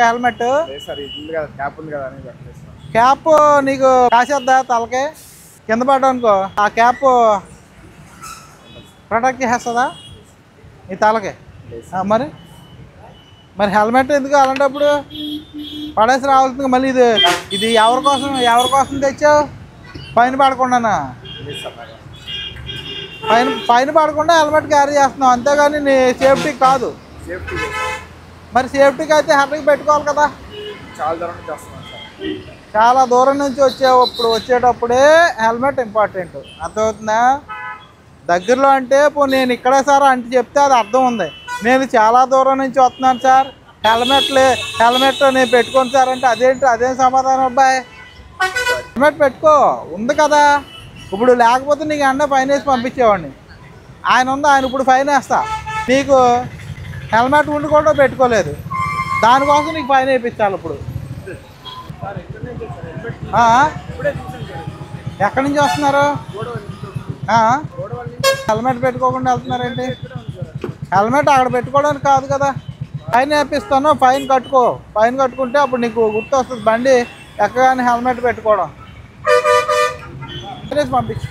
helmet cap cap నీకు కాసేద్దా తలకి కింద పడ్డానుకో ఆ క్యాప్ ప్రొటెక్ట్ చేస్తుందా నీ తలకి మరి మరి హెల్మెట్ ఎందుకు అలాంటప్పుడు పడేసి రావాల్సింది మళ్ళీ ఇది ఎవరి కోసం తెచ్చావు పైన పడకుండానా పైన పడకుండా హెల్మెట్ క్యారీ చేస్తున్నావు అంతేగాని నీ సేఫ్టీ కాదు మరి సేఫ్టీకి అయితే హెల్మెట్ పెట్టుకోవాలి కదా చాలా దూరం నుంచి వచ్చేటప్పుడే హెల్మెట్ ఇంపార్టెంట్ అర్థమవుతుందా దగ్గరలో అంటే ఇప్పుడు నేను ఇక్కడే సార్ అంటే చెప్తే అది అర్థం ఉంది నేను చాలా దూరం నుంచి వస్తున్నాను సార్ హెల్మెట్ నేను పెట్టుకోను సార్ అంటే అదేం సమాధానం అబ్బాయి హెల్మెట్ పెట్టుకో ఉంది కదా ఇప్పుడు లేకపోతే నీకు అన్న ఫైన్ వేసి పంపించేవాడిని ఆయన ఇప్పుడు ఫైన్ వేస్తా నీకు హెల్మెట్ ఉండి కూడా పెట్టుకోలేదు దానికోసం నీకు ఫైన్ వేయించాలి ఇప్పుడు ఎక్కడి నుంచి వస్తున్నారు హెల్మెట్ పెట్టుకోకుండా వెళ్తున్నారేంటి హెల్మెట్ అక్కడ పెట్టుకోవడానికి కాదు కదా ఫైన్ వేపిస్తాను ఫైన్ కట్టుకుంటే అప్పుడు నీకు గుర్తు వస్తుంది బండి ఎక్కగానే హెల్మెట్ పెట్టుకోవడం పంపించు